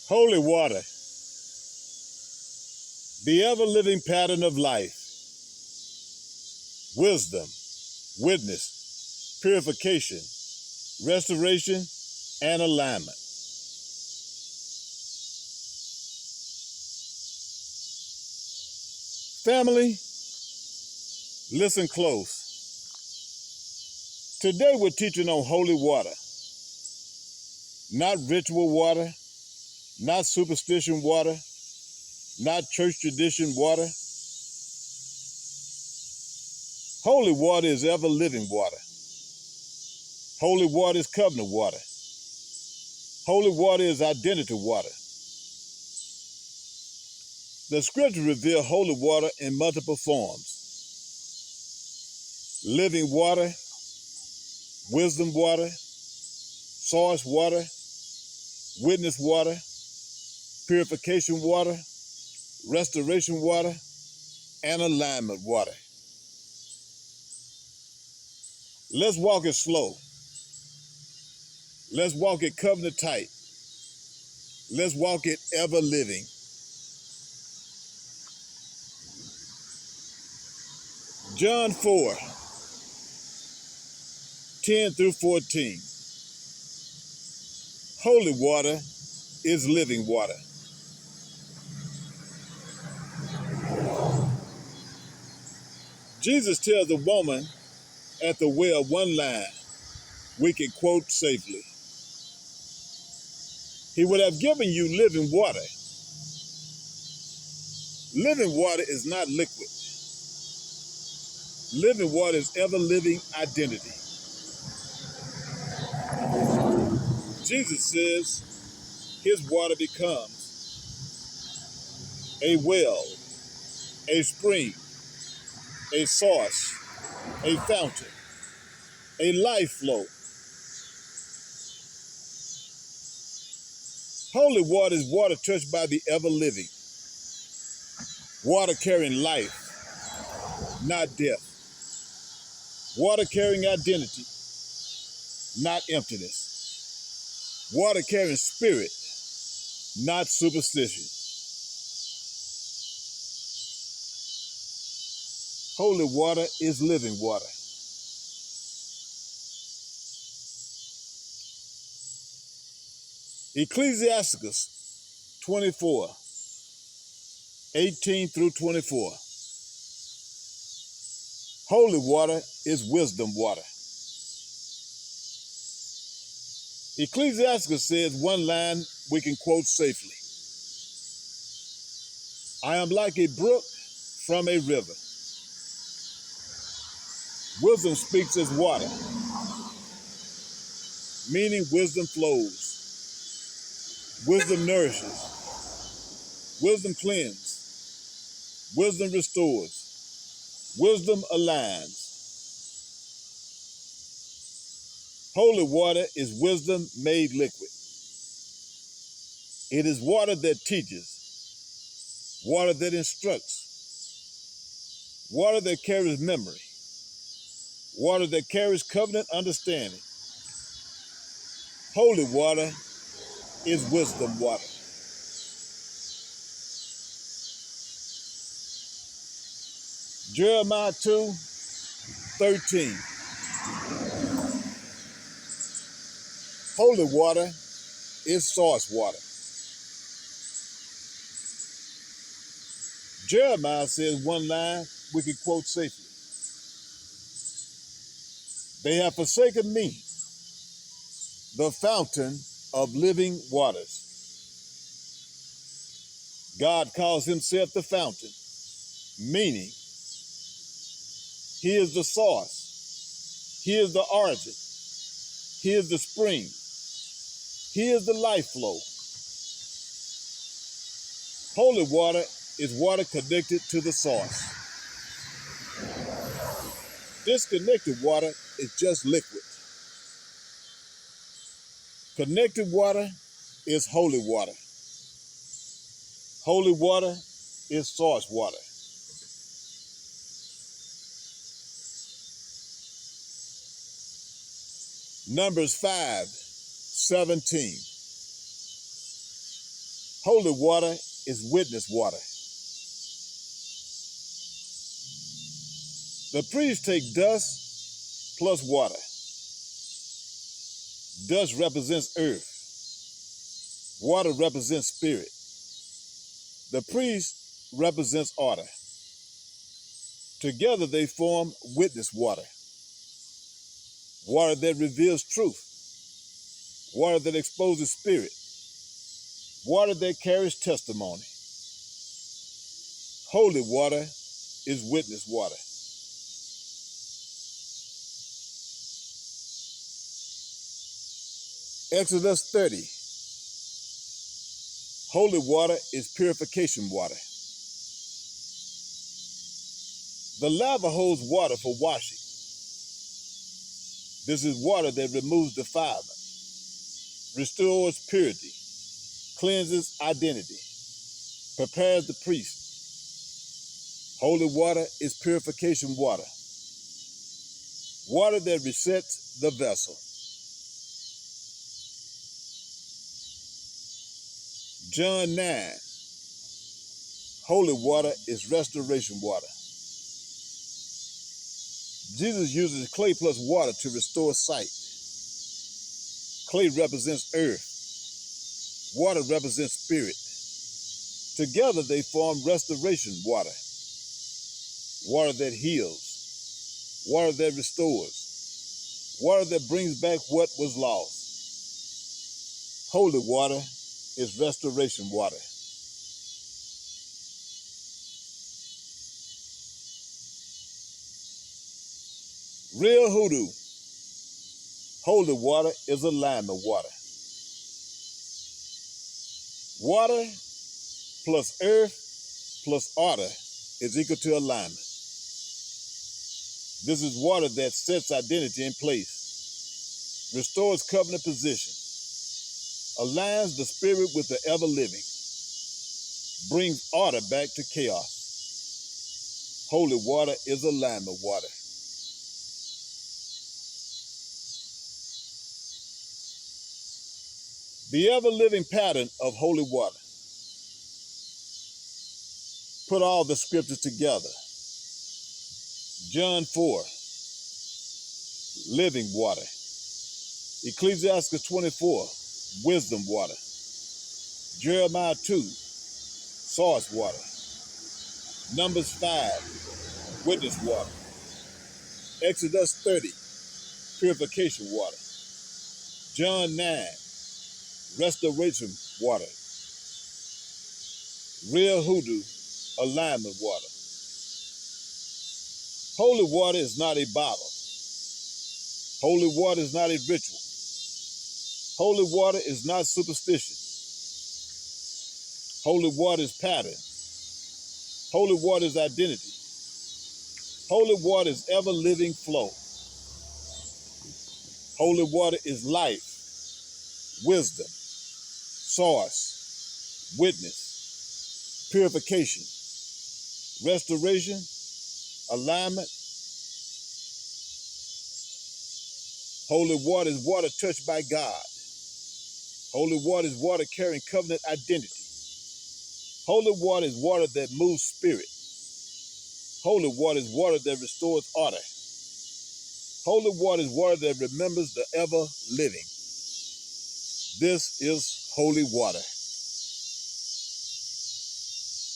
Holy water, the ever-living pattern of life, wisdom, witness, purification, restoration, and alignment. Family, listen close. Today we're teaching on holy water, not ritual water, not superstition water, not church tradition water. Holy water is ever-living water. Holy water is covenant water. Holy water is identity water. The scriptures reveal holy water in multiple forms. Living water, wisdom water, source water, witness water, purification water, restoration water, and alignment water. Let's walk it slow. Let's walk it covenant tight. Let's walk it ever living. John 4:10-14. Holy water is living water. Jesus tells the woman at the well one line we can quote safely. He would have given you living water. Living water is not liquid. Living water is ever-living identity. Jesus says his water becomes a well, a spring, a source, a fountain, a life flow. Holy water is water touched by the ever-living. Water carrying life, not death. Water carrying identity, not emptiness. Water carrying spirit, not superstition. Holy water is living water. Ecclesiasticus 24:18-24. Holy water is wisdom water. Ecclesiasticus says one line we can quote safely. I am like a brook from a river. Wisdom speaks as water, meaning wisdom flows. Wisdom nourishes. Wisdom cleanses. Wisdom restores. Wisdom aligns. Holy water is wisdom made liquid. It is water that teaches, water that instructs, water that carries memory, water that carries covenant understanding. Holy water is wisdom water. Jeremiah 2:13. Holy water is source water. Jeremiah says one line we can quote safely. They have forsaken me, the fountain of living waters. God calls himself the fountain, meaning he is the source. He is the origin. He is the spring. He is the life flow. Holy water is water connected to the source. Disconnected water is just liquid. Connected water is holy water. Holy water is source water. Numbers 5:17. Holy water is witness water. The priests take dust plus water. Dust represents earth. Water represents spirit. The priest represents order. Together they form witness water. Water that reveals truth. Water that exposes spirit. Water that carries testimony. Holy water is witness water. Exodus 30. Holy water is purification water. The laver holds water for washing. This is water that removes defilement, restores purity, cleanses identity, prepares the priest. Holy water is purification water. Water that resets the vessel. John 9. Holy water is restoration water. Jesus uses clay plus water to restore sight. Clay represents earth. Water represents spirit. Together they form restoration water. Water that heals. Water that restores. Water that brings back what was lost. Holy water is restoration water. Real hoodoo. Holy water is alignment water. Water plus earth plus order is equal to alignment. This is water that sets identity in place, restores covenant position, aligns the spirit with the ever-living, brings order back to chaos. Holy water is alignment water. The ever-living pattern of holy water. Put all the scriptures together. John 4, living water. Ecclesiasticus 24, wisdom water. Jeremiah 2, source water. Numbers 5, witness water. Exodus 30, purification water. John 9, restoration water. Real hoodoo, alignment water. Holy water is not a bottle. Holy water is not a ritual. Holy water is not superstition. Holy water is pattern. Holy water is identity. Holy water is ever-living flow. Holy water is life, wisdom, source, witness, purification, restoration, alignment. Holy water is water touched by God. Holy water is water carrying covenant identity. Holy water is water that moves spirit. Holy water is water that restores order. Holy water is water that remembers the ever living. This is holy water.